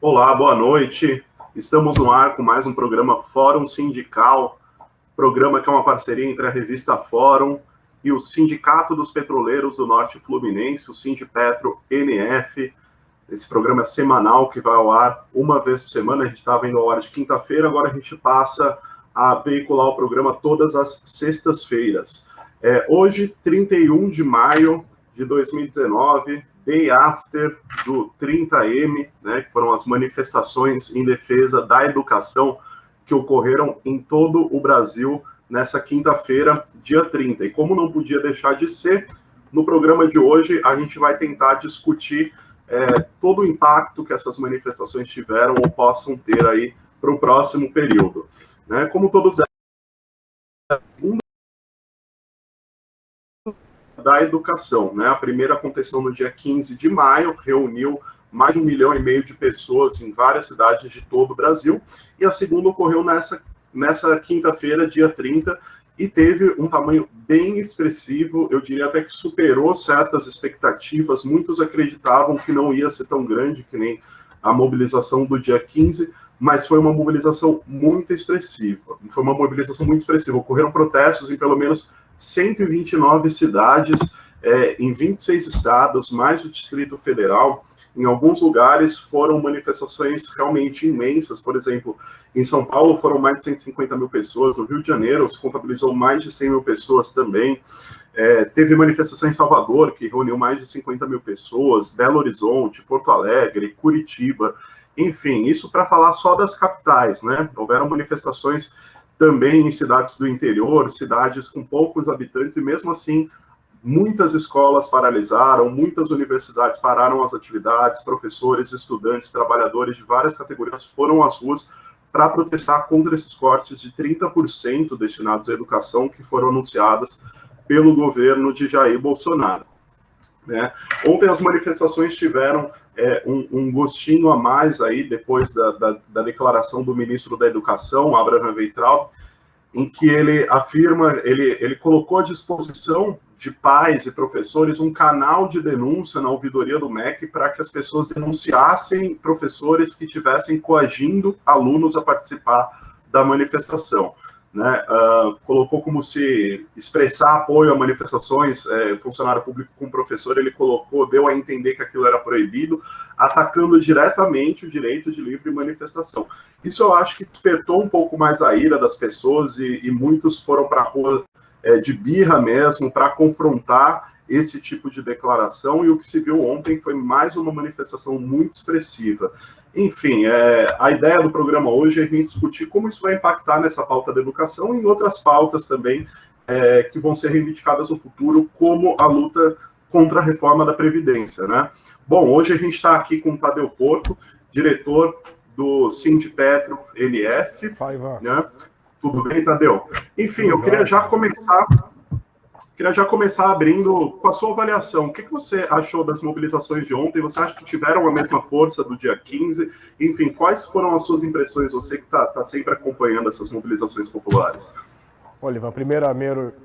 Olá, boa noite. Estamos no ar com mais um programa Fórum Sindical, programa que é uma parceria entre a revista Fórum e o Sindicato dos Petroleiros do Norte Fluminense, o Sindipetro NF. Esse programa é semanal que vai ao ar uma vez por semana. A gente estava indo ao ar de quinta-feira, agora a gente passa a veicular o programa todas as sextas-feiras. Hoje, 31 de maio de 2019, day after do 30M, né, que foram as manifestações em defesa da educação que ocorreram em todo o Brasil nessa quinta-feira, dia 30. E como não podia deixar de ser, no programa de hoje a gente vai tentar discutir todo o impacto que essas manifestações tiveram ou possam ter aí para o próximo período. Né? Como todos da educação, né? A primeira aconteceu no dia 15 de maio, reuniu mais de 1,5 milhão de pessoas em várias cidades de todo o Brasil, e a segunda ocorreu nessa quinta-feira, dia 30, e teve um tamanho bem expressivo, eu diria até que superou certas expectativas. Muitos acreditavam que não ia ser tão grande que nem a mobilização do dia 15, mas foi uma mobilização muito expressiva. Ocorreram protestos em pelo menos 129 cidades, em 26 estados, mais o Distrito Federal. Em alguns lugares foram manifestações realmente imensas. Por exemplo, em São Paulo foram mais de 150 mil pessoas, no Rio de Janeiro se contabilizou mais de 100 mil pessoas também. Teve manifestação em Salvador, que reuniu mais de 50 mil pessoas, Belo Horizonte, Porto Alegre, Curitiba, enfim, isso para falar só das capitais, né? Houveram manifestações também em cidades do interior, cidades com poucos habitantes, e mesmo assim, muitas escolas paralisaram, muitas universidades pararam as atividades, professores, estudantes, trabalhadores de várias categorias foram às ruas para protestar contra esses cortes de 30% destinados à educação que foram anunciados pelo governo de Jair Bolsonaro. Né? Ontem as manifestações tiveram um gostinho a mais aí, depois da declaração do ministro da Educação, Abraham Weintraub, em que ele afirma, ele colocou à disposição de pais e professores um canal de denúncia na ouvidoria do MEC para que as pessoas denunciassem professores que estivessem coagindo alunos a participar da manifestação. Né? Colocou como se expressar apoio a manifestações, funcionário público com professor, ele deu a entender que aquilo era proibido, atacando diretamente o direito de livre manifestação. Isso eu acho que despertou um pouco mais a ira das pessoas e muitos foram para a rua de birra mesmo, para confrontar esse tipo de declaração, e o que se viu ontem foi mais uma manifestação muito expressiva. Enfim, a ideia do programa hoje é a gente discutir como isso vai impactar nessa pauta da educação e em outras pautas também que vão ser reivindicadas no futuro, como a luta contra a reforma da Previdência, né? Bom, hoje a gente está aqui com o Tadeu Porto, diretor do Sindipetro NF. Fala, Ivan. Né? Tudo bem, Tadeu? Enfim, eu queria já começar abrindo com a sua avaliação. O que você achou das mobilizações de ontem? Você acha que tiveram a mesma força do dia 15? Enfim, quais foram as suas impressões? Você que está sempre acompanhando essas mobilizações populares. Olha, Ivan,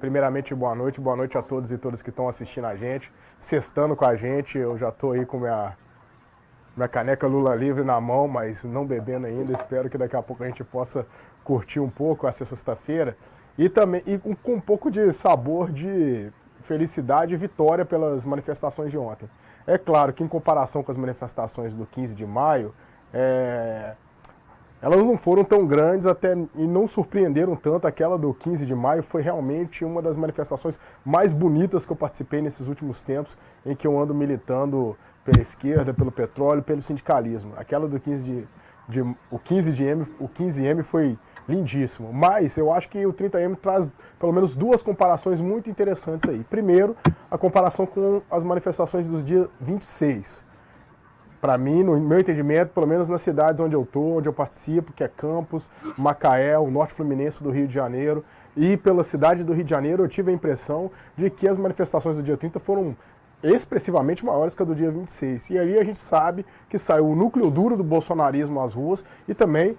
primeiramente boa noite a todos e todas que estão assistindo a gente, sextando com a gente. Eu já estou aí com minha caneca Lula livre na mão, mas não bebendo ainda. Espero que daqui a pouco a gente possa curtir um pouco essa sexta-feira. E também com um pouco de sabor de felicidade e vitória pelas manifestações de ontem. É claro que em comparação com as manifestações do 15 de maio, elas não foram tão grandes e não surpreenderam tanto. Aquela do 15 de maio foi realmente uma das manifestações mais bonitas que eu participei nesses últimos tempos, em que eu ando militando pela esquerda, pelo petróleo, pelo sindicalismo. Aquela do 15M foi lindíssimo, mas eu acho que o 30M traz pelo menos duas comparações muito interessantes aí. Primeiro, a comparação com as manifestações dos dias 26. Para mim, no meu entendimento, pelo menos nas cidades onde eu estou, onde eu participo, que é Campos, Macaé, o Norte Fluminense do Rio de Janeiro, e pela cidade do Rio de Janeiro, eu tive a impressão de que as manifestações do dia 30 foram expressivamente maiores que a do dia 26. E ali a gente sabe que saiu o núcleo duro do bolsonarismo às ruas e também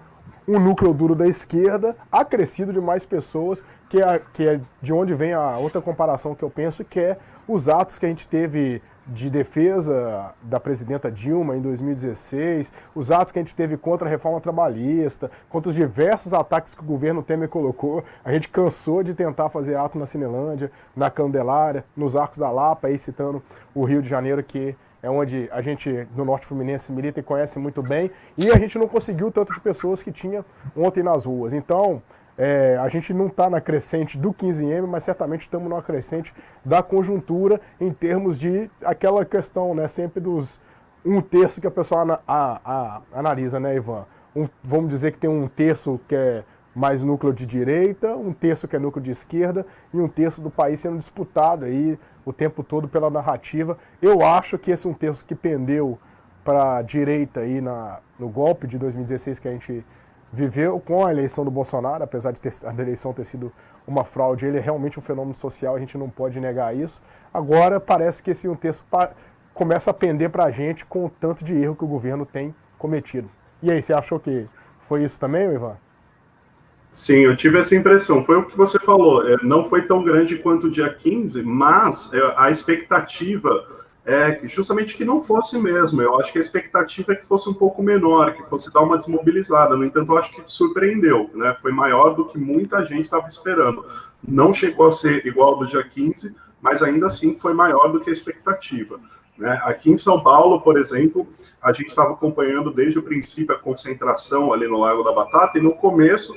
um núcleo duro da esquerda, acrescido de mais pessoas, que é de onde vem a outra comparação que eu penso, que é os atos que a gente teve de defesa da presidenta Dilma em 2016, os atos que a gente teve contra a reforma trabalhista, contra os diversos ataques que o governo Temer colocou. A gente cansou de tentar fazer ato na Cinelândia, na Candelária, nos Arcos da Lapa, aí citando o Rio de Janeiro, que é onde a gente, no Norte Fluminense, milita e conhece muito bem, e a gente não conseguiu tanto de pessoas que tinha ontem nas ruas. Então, a gente não está na crescente do 15M, mas certamente estamos numa crescente da conjuntura em termos de aquela questão, né, sempre dos um terço que a pessoa analisa, né, Ivan? Vamos dizer que tem um terço que é mais núcleo de direita, um terço que é núcleo de esquerda e um terço do país sendo disputado aí o tempo todo pela narrativa. Eu acho que esse um terço que pendeu para a direita aí no golpe de 2016 que a gente viveu com a eleição do Bolsonaro, apesar de a eleição ter sido uma fraude, ele é realmente um fenômeno social, a gente não pode negar isso. Agora parece que esse um terço começa a pender para a gente com o tanto de erro que o governo tem cometido. E aí, você achou que foi isso também, Ivan? Sim, eu tive essa impressão. Foi o que você falou. Não foi tão grande quanto o dia 15, mas a expectativa é que justamente que não fosse mesmo. Eu acho que a expectativa é que fosse um pouco menor, que fosse dar uma desmobilizada. No entanto, eu acho que surpreendeu, né? Foi maior do que muita gente estava esperando. Não chegou a ser igual ao do dia 15, mas ainda assim foi maior do que a expectativa. Né? Aqui em São Paulo, por exemplo, a gente estava acompanhando desde o princípio a concentração ali no Largo da Batata, e no começo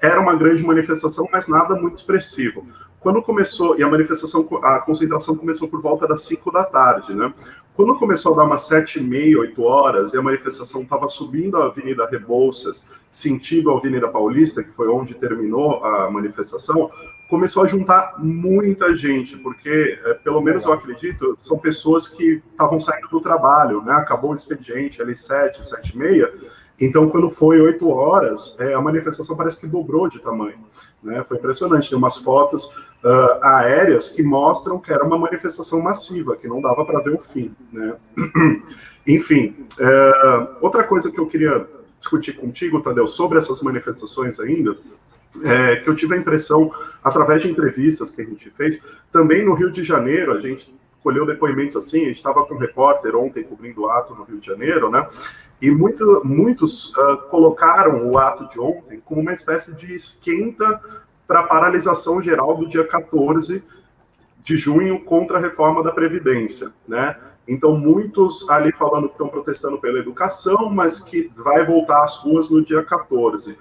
era uma grande manifestação, mas nada muito expressivo. Quando começou, e a concentração começou por volta das 5 da tarde, né? Quando começou a dar umas 7h30, 8 horas, e a manifestação estava subindo a Avenida Rebouças, sentido a Avenida Paulista, que foi onde terminou a manifestação, começou a juntar muita gente, porque, pelo menos eu acredito, são pessoas que estavam saindo do trabalho, né? Acabou o expediente ali 7h30, então, quando foi 8 horas, a manifestação parece que dobrou de tamanho. Né? Foi impressionante. Tem umas fotos aéreas que mostram que era uma manifestação massiva, que não dava para ver o fim. Né? Enfim, outra coisa que eu queria discutir contigo, Tadeu, sobre essas manifestações ainda, que eu tive a impressão, através de entrevistas que a gente fez, também no Rio de Janeiro, a gente colheu depoimentos assim, a gente estava com um repórter ontem cobrindo o ato no Rio de Janeiro, né? E muitos colocaram o ato de ontem como uma espécie de esquenta para a paralisação geral do dia 14 de junho contra a reforma da Previdência, né? Então, muitos ali falando que estão protestando pela educação, mas que vai voltar às ruas no dia 14.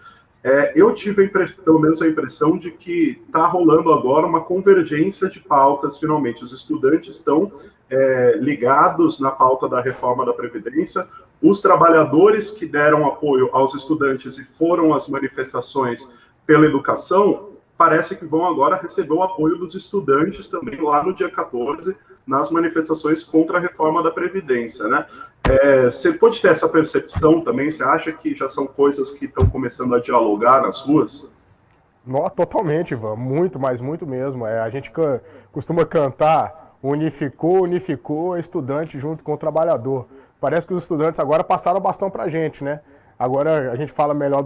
Eu tive, pelo menos, a impressão de que está rolando agora uma convergência de pautas, finalmente. Os estudantes estão ligados na pauta da reforma da Previdência, os trabalhadores que deram apoio aos estudantes e foram às manifestações pela educação, parece que vão agora receber o apoio dos estudantes também lá no dia 14, nas manifestações contra a reforma da Previdência, né? Você pode ter essa percepção também? Você acha que já são coisas que estão começando a dialogar nas ruas? Não, totalmente, Ivan. Muito, mas muito mesmo. A gente costuma cantar unificou, estudante junto com o trabalhador. Parece que os estudantes agora passaram o bastão para a gente, né? Agora a gente fala melhor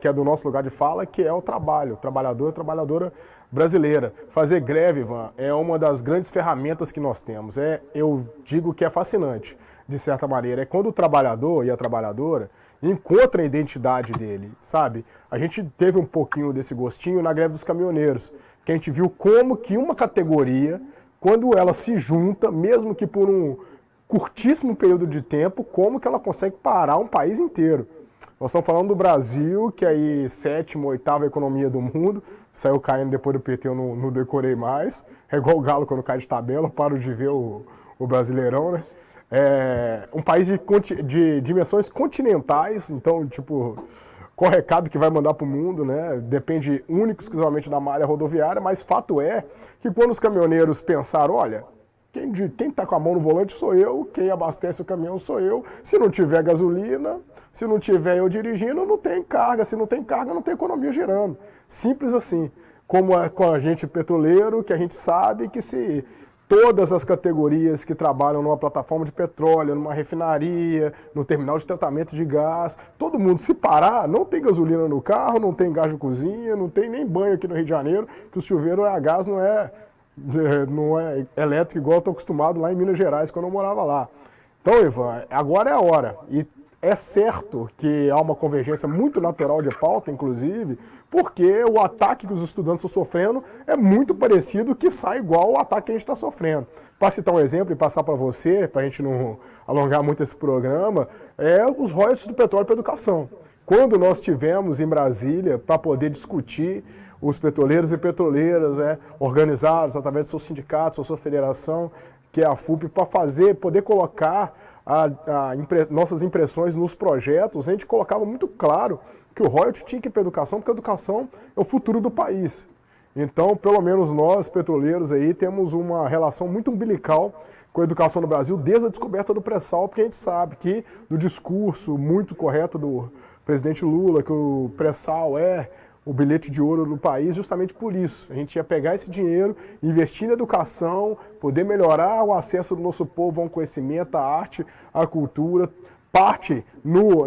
que é do nosso lugar de fala, que é o trabalho, trabalhador, trabalhadora brasileira. Fazer greve, Ivan, é uma das grandes ferramentas que nós temos. Eu digo que é fascinante, de certa maneira. É quando o trabalhador e a trabalhadora encontram a identidade dele, sabe? A gente teve um pouquinho desse gostinho na greve dos caminhoneiros, que a gente viu como que uma categoria, quando ela se junta, mesmo que por um curtíssimo período de tempo, como que ela consegue parar um país inteiro. Nós estamos falando do Brasil, que é aí 7ª, 8ª economia do mundo, saiu caindo depois do PT, eu não decorei mais. É igual o Galo quando cai de tabela, eu paro de ver o Brasileirão, né? Um país de dimensões continentais, então, tipo, qual recado que vai mandar para o mundo, né? Depende único exclusivamente da malha rodoviária, mas fato é que quando os caminhoneiros pensaram, olha, quem está com a mão no volante sou eu, quem abastece o caminhão sou eu, se não tiver gasolina, se não tiver eu dirigindo, não tem carga, se não tem carga, não tem economia girando. Simples assim. Como é com a gente petroleiro, que a gente sabe que se todas as categorias que trabalham numa plataforma de petróleo, numa refinaria, no terminal de tratamento de gás, todo mundo se parar, não tem gasolina no carro, não tem gás de cozinha, não tem nem banho aqui no Rio de Janeiro, que o chuveiro a gás não é Não é elétrico igual eu estou acostumado lá em Minas Gerais, quando eu morava lá. Então, Ivan, agora é a hora. E é certo que há uma convergência muito natural de pauta, inclusive, porque o ataque que os estudantes estão sofrendo é muito parecido, que sai igual ao ataque que a gente está sofrendo. Para citar um exemplo e passar para você, para a gente não alongar muito esse programa, é os royalties do petróleo para a educação. Quando nós tivemos em Brasília para poder discutir os petroleiros e petroleiras organizados através dos seus sindicatos, da sua federação, que é a FUP, para poder colocar nossas impressões nos projetos, a gente colocava muito claro que o royalty tinha que ir para a educação, porque a educação é o futuro do país. Então, pelo menos nós, petroleiros, aí, temos uma relação muito umbilical com a educação no Brasil desde a descoberta do pré-sal, porque a gente sabe que no discurso muito correto do presidente Lula, que o pré-sal é o bilhete de ouro do país, justamente por isso. A gente ia pegar esse dinheiro, investir na educação, poder melhorar o acesso do nosso povo ao conhecimento, à arte, à cultura. Parte,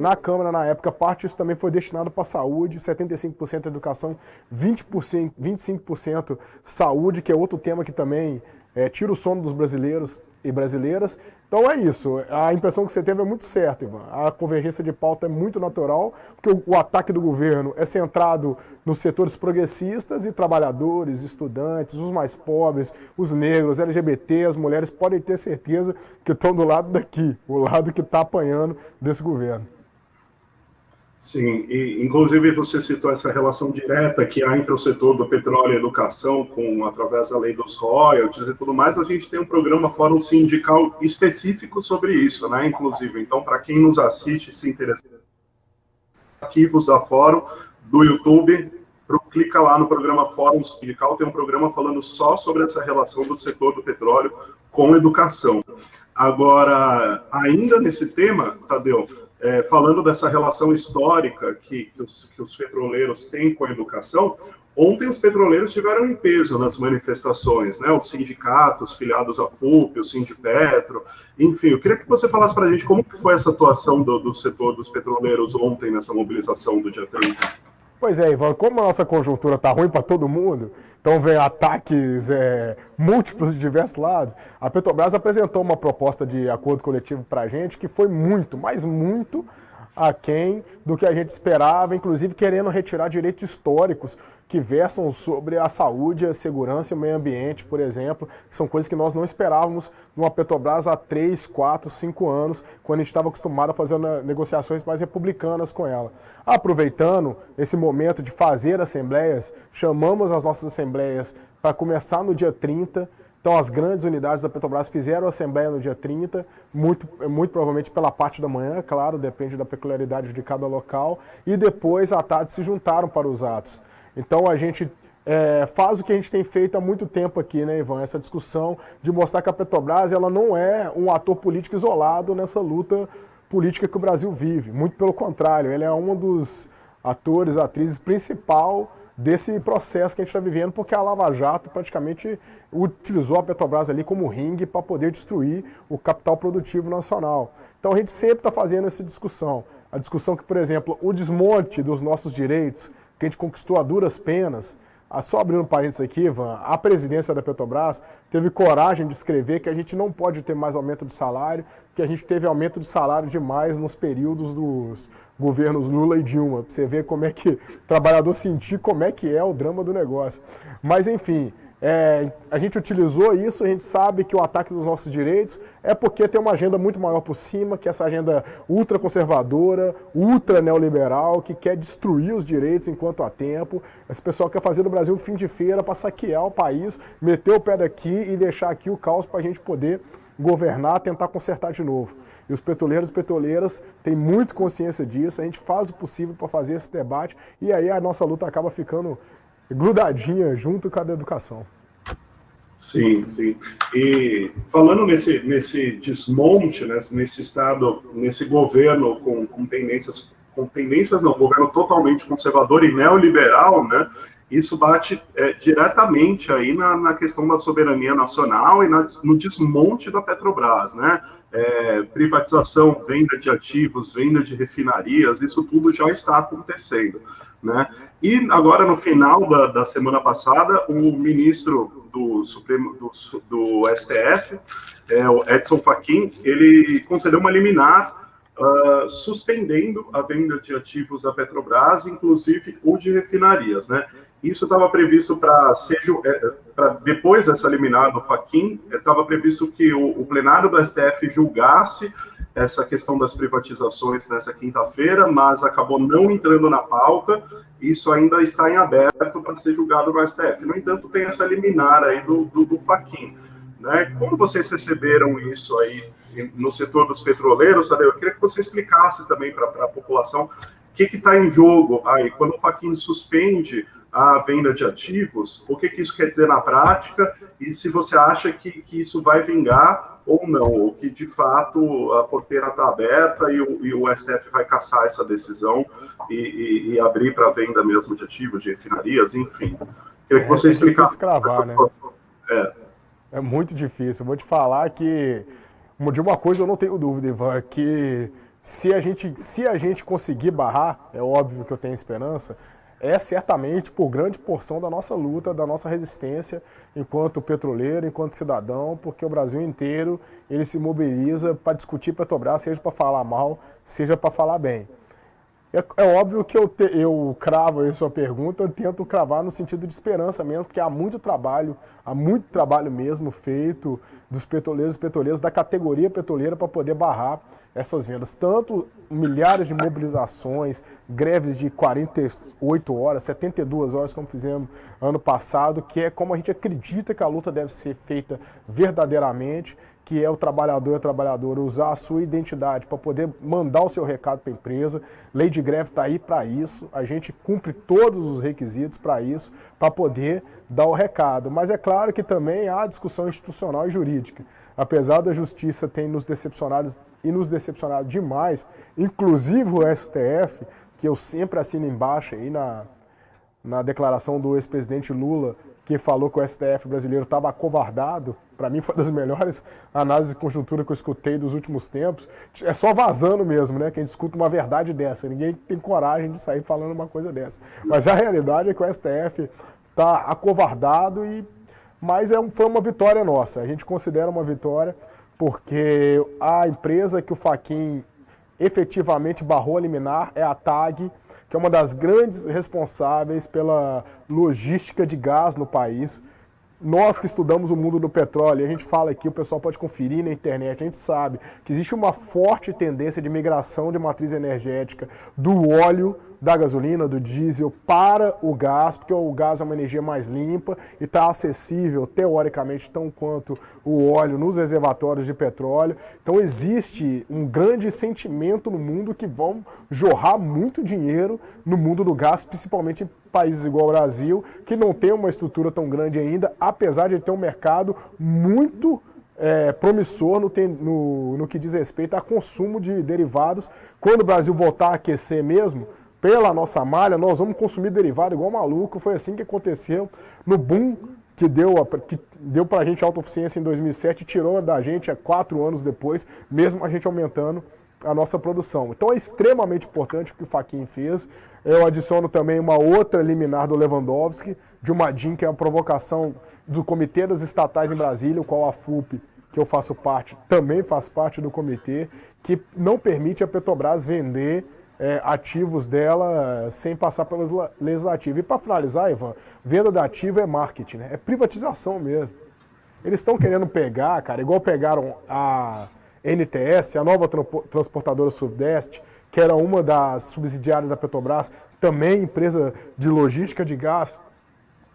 na Câmara na época, parte disso também foi destinado para a saúde, 75% educação, 25% saúde, que é outro tema que também tira o sono dos brasileiros e brasileiras. Então é isso, a impressão que você teve é muito certa, Ivan. A convergência de pauta é muito natural, porque o ataque do governo é centrado nos setores progressistas e trabalhadores, estudantes, os mais pobres, os negros, LGBT, as mulheres podem ter certeza que estão do lado daqui, o lado que está apanhando desse governo. Sim, e inclusive você citou essa relação direta que há entre o setor do petróleo e a educação, através da lei dos royalties e tudo mais. A gente tem um programa Fórum Sindical específico sobre isso, né? Inclusive, então, para quem nos assiste e se interessa, arquivos da Fórum do YouTube, clica lá no programa Fórum Sindical, tem um programa falando só sobre essa relação do setor do petróleo com a educação. Agora, ainda nesse tema, Tadeu, falando dessa relação histórica que os petroleiros têm com a educação, ontem os petroleiros tiveram em peso nas manifestações, né? Os sindicatos filiados à FUP, o Sindipetro, enfim, eu queria que você falasse para a gente como que foi essa atuação do setor dos petroleiros ontem nessa mobilização do dia 30. Pois é, Ivan, como a nossa conjuntura está ruim para todo mundo, então vem ataques múltiplos de diversos lados, a Petrobras apresentou uma proposta de acordo coletivo para a gente que foi muito, mas muito aquém do que a gente esperava, inclusive querendo retirar direitos históricos que versam sobre a saúde, a segurança e o meio ambiente, por exemplo, que são coisas que nós não esperávamos numa Petrobras há 3, 4, 5 anos, quando a gente estava acostumado a fazer negociações mais republicanas com ela. Aproveitando esse momento de fazer assembleias, chamamos as nossas assembleias para começar no dia 30, então as grandes unidades da Petrobras fizeram a assembleia no dia 30, muito provavelmente pela parte da manhã, claro, depende da peculiaridade de cada local, e depois à tarde se juntaram para os atos. Então a gente faz o que a gente tem feito há muito tempo aqui, né, Ivan? Essa discussão de mostrar que a Petrobras ela não é um ator político isolado nessa luta política que o Brasil vive. Muito pelo contrário, ele é um dos atores, atrizes principal desse processo que a gente está vivendo, porque a Lava Jato praticamente utilizou a Petrobras ali como ringue para poder destruir o capital produtivo nacional. Então a gente sempre está fazendo essa discussão. A discussão que, por exemplo, o desmonte dos nossos direitos, que a gente conquistou a duras penas. Só abrindo um parênteses aqui, Ivan, a presidência da Petrobras teve coragem de escrever que a gente não pode ter mais aumento de salário, que a gente teve aumento de salário demais nos períodos dos governos Lula e Dilma, para você ver como é que o trabalhador sentir como é que é o drama do negócio. Mas, enfim, a gente utilizou isso, a gente sabe que o ataque dos nossos direitos é porque tem uma agenda muito maior por cima, que é essa agenda ultraconservadora, ultra neoliberal, que quer destruir os direitos enquanto há tempo. Esse pessoal quer fazer do Brasil um fim de feira para saquear o país, meter o pé daqui e deixar aqui o caos para a gente poder governar, tentar consertar de novo. E os petroleiros e petroleiras têm muito consciência disso, a gente faz o possível para fazer esse debate e aí a nossa luta acaba ficando grudadinha junto com a da educação. Sim, sim. E falando nesse desmonte, né, nesse estado, nesse governo com tendências não, governo totalmente conservador e neoliberal, né, isso bate diretamente aí na questão da soberania nacional e no desmonte da Petrobras, né? privatização, venda de ativos, venda de refinarias, isso tudo já está acontecendo, né? E agora, no final da semana passada, o ministro do Supremo do STF, o Edson Fachin, ele concedeu uma liminar suspendendo a venda de ativos da Petrobras, inclusive o de refinarias, né? Isso estava previsto para depois dessa liminar do Fachin, estava previsto que o plenário do STF julgasse essa questão das privatizações nessa quinta-feira, mas acabou não entrando na pauta. Isso ainda está em aberto para ser julgado no STF. No entanto, tem essa liminar aí do Fachin, né? Como vocês receberam isso aí no setor dos petroleiros, Tadeu? Eu queria que você explicasse também para a população o que está em jogo aí, quando o Fachin suspende a venda de ativos, o que isso quer dizer na prática, e se você acha que isso vai vingar ou não, ou que de fato a porteira está aberta e o STF vai cassar essa decisão e abrir para venda mesmo de ativos, de refinarias, enfim. Queria que você explicasse. Cravar, né? É muito difícil. Eu vou te falar que de uma coisa eu não tenho dúvida, Ivan, que se a gente conseguir barrar, é óbvio que eu tenho esperança, é certamente por grande porção da nossa luta, da nossa resistência enquanto petroleiro, enquanto cidadão, porque o Brasil inteiro ele se mobiliza para discutir Petrobras, seja para falar mal, seja para falar bem. É óbvio que eu cravo aí sua pergunta, eu tento cravar no sentido de esperança mesmo, porque há muito trabalho mesmo feito dos petroleiros e petroleiras, da categoria petroleira para poder barrar essas vendas. Tanto milhares de mobilizações, greves de 48 horas, 72 horas, como fizemos ano passado, que é como a gente acredita que a luta deve ser feita verdadeiramente, que é o trabalhador e a trabalhadora usar a sua identidade para poder mandar o seu recado para a empresa. Lei de greve está aí para isso, a gente cumpre todos os requisitos para isso, para poder dar o recado. Mas é claro que também há discussão institucional e jurídica. Apesar da justiça ter nos decepcionado demais, inclusive o STF, que eu sempre assino embaixo aí na declaração do ex-presidente Lula, que falou que o STF brasileiro estava acovardado. Para mim foi uma das melhores análises de conjuntura que eu escutei dos últimos tempos. É só vazando mesmo, né? Quem discute uma verdade dessa. Ninguém tem coragem de sair falando uma coisa dessa. Mas a realidade é que o STF está acovardado, mas foi uma vitória nossa. A gente considera uma vitória porque a empresa que o Fachin efetivamente barrou a liminar é a TAG, que é uma das grandes responsáveis pela logística de gás no país. Nós que estudamos o mundo do petróleo, a gente fala aqui, o pessoal pode conferir na internet, a gente sabe que existe uma forte tendência de migração de matriz energética do óleo, da gasolina, do diesel para o gás, porque o gás é uma energia mais limpa e está acessível, teoricamente, tão quanto o óleo nos reservatórios de petróleo. Então existe um grande sentimento no mundo que vão jorrar muito dinheiro no mundo do gás, principalmente em países igual ao Brasil, que não tem uma estrutura tão grande ainda, apesar de ter um mercado muito promissor no que diz respeito a consumo de derivados. Quando o Brasil voltar a aquecer mesmo, pela nossa malha, nós vamos consumir derivado igual maluco. Foi assim que aconteceu no boom que deu para a gente autoeficiência em 2007 e tirou da gente 4 anos depois, mesmo a gente aumentando a nossa produção. Então é extremamente importante o que o Fachin fez. Eu adiciono também uma outra liminar do Lewandowski, de uma DIN, que é a provocação do Comitê das Estatais em Brasília, o qual a FUP, que eu faço parte, também faz parte do comitê, que não permite a Petrobras vender ativos dela sem passar pelo legislativo. E para finalizar, Ivan, venda de ativo é marketing, né? É privatização mesmo. Eles estão querendo pegar, cara, igual pegaram a NTS, a Nova Transportadora Sudeste, que era uma das subsidiárias da Petrobras, também empresa de logística de gás,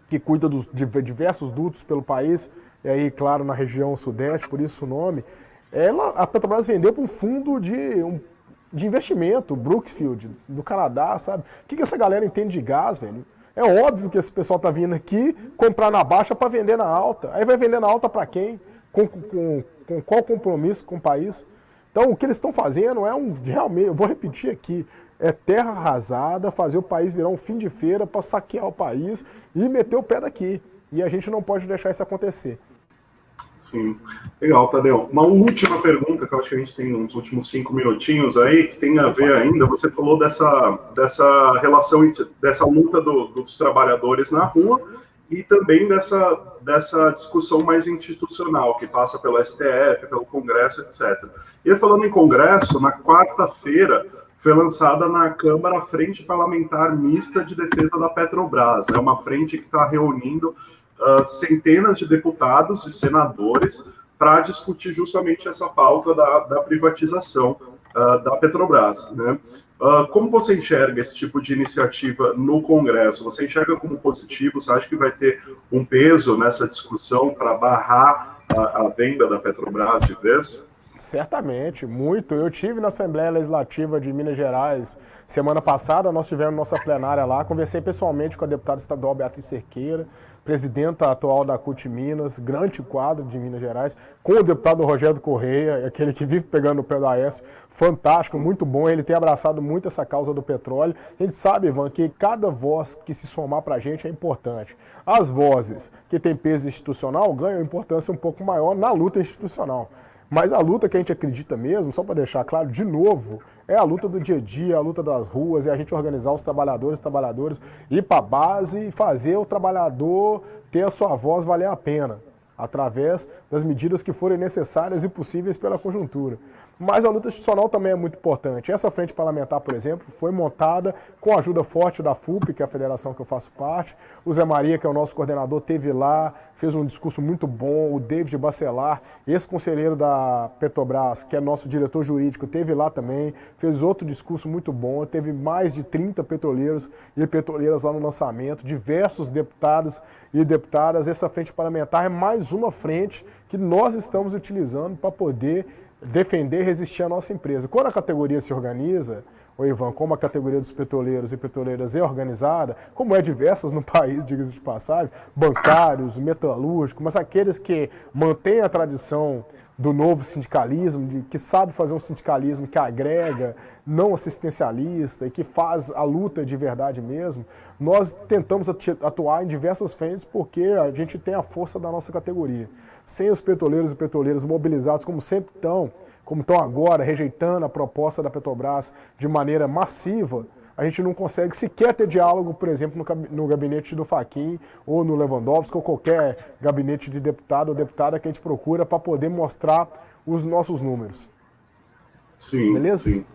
que cuida de diversos dutos pelo país, e aí, claro, na região sudeste, por isso o nome. A Petrobras vendeu para um fundo de investimento, Brookfield, do Canadá, sabe? O que essa galera entende de gás, velho? É óbvio que esse pessoal tá vindo aqui comprar na baixa para vender na alta. Aí vai vender na alta para quem? Com qual compromisso com o país? Então, o que eles estão fazendo realmente, eu vou repetir aqui, é terra arrasada, fazer o país virar um fim de feira para saquear o país e meter o pé daqui. E a gente não pode deixar isso acontecer. Sim, legal, Tadeu. Uma última pergunta, que eu acho que a gente tem uns últimos 5 minutinhos aí, que tem a ver ainda, você falou dessa relação, dessa luta dos trabalhadores na rua e também dessa discussão mais institucional, que passa pelo STF, pelo Congresso, etc. E falando em Congresso, na quarta-feira foi lançada na Câmara a Frente Parlamentar Mista de Defesa da Petrobras, né, uma frente que está reunindo centenas de deputados e senadores para discutir justamente essa pauta da privatização da Petrobras, né? Como você enxerga esse tipo de iniciativa no Congresso? Você enxerga como positivo? Você acha que vai ter um peso nessa discussão para barrar a venda da Petrobras de vez? Certamente, muito. Eu tive na Assembleia Legislativa de Minas Gerais semana passada, nós tivemos nossa plenária lá, conversei pessoalmente com a deputada estadual Beatriz Cerqueira, presidenta atual da CUT Minas, grande quadro de Minas Gerais, com o deputado Rogério Correia, aquele que vive pegando no pé da AES, fantástico, muito bom, ele tem abraçado muito essa causa do petróleo. A gente sabe, Ivan, que cada voz que se somar para a gente é importante. As vozes que têm peso institucional ganham importância um pouco maior na luta institucional. Mas a luta que a gente acredita mesmo, só para deixar claro, de novo, é a luta do dia a dia, a luta das ruas, é a gente organizar os trabalhadores, ir para a base e fazer o trabalhador ter a sua voz valer a pena, através das medidas que forem necessárias e possíveis pela conjuntura. Mas a luta institucional também é muito importante. Essa frente parlamentar, por exemplo, foi montada com a ajuda forte da FUP, que é a federação que eu faço parte. O Zé Maria, que é o nosso coordenador, esteve lá, fez um discurso muito bom. O David Bacelar, ex-conselheiro da Petrobras, que é nosso diretor jurídico, esteve lá também, fez outro discurso muito bom. Teve mais de 30 petroleiros e petroleiras lá no lançamento, diversos deputados e deputadas. Essa frente parlamentar é mais uma frente que nós estamos utilizando para poder defender e resistir à nossa empresa. Quando a categoria se organiza, Ivan, como a categoria dos petroleiros e petroleiras é organizada, como é diversas no país, diga-se de passagem, bancários, metalúrgicos, mas aqueles que mantêm a tradição do novo sindicalismo, que sabe fazer um sindicalismo que agrega, não assistencialista e que faz a luta de verdade mesmo, nós tentamos atuar em diversas frentes porque a gente tem a força da nossa categoria. Sem os petroleiros e petroleiras mobilizados como sempre estão, como estão agora, rejeitando a proposta da Petrobras de maneira massiva, a gente não consegue sequer ter diálogo, por exemplo, no gabinete do Fachin ou no Lewandowski ou qualquer gabinete de deputado ou deputada que a gente procura para poder mostrar os nossos números. Sim, beleza? Sim.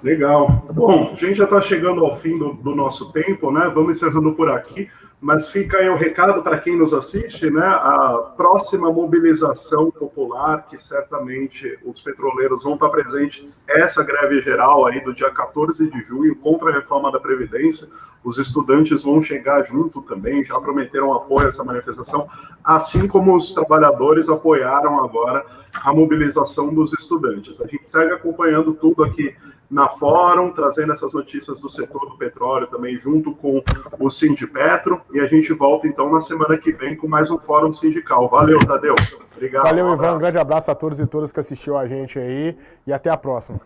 Legal. Bom, a gente já está chegando ao fim do nosso tempo, né? Vamos encerrando por aqui, mas fica aí o recado para quem nos assiste, né? A próxima mobilização popular, que certamente os petroleiros vão estar presentes, essa greve geral aí do dia 14 de junho, contra a reforma da Previdência. Os estudantes vão chegar junto também, já prometeram apoio a essa manifestação, assim como os trabalhadores apoiaram agora a mobilização dos estudantes. A gente segue acompanhando tudo aqui na Fórum, trazendo essas notícias do setor do petróleo também, junto com o Sindipetro, e a gente volta então na semana que vem com mais um Fórum Sindical. Valeu, Tadeu. Obrigado. Valeu, Ivan. Um grande abraço a todos e todas que assistiu a gente aí, e até a próxima.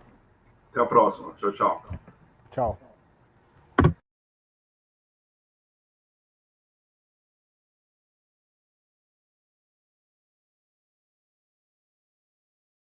Até a próxima. Tchau, tchau. Tchau.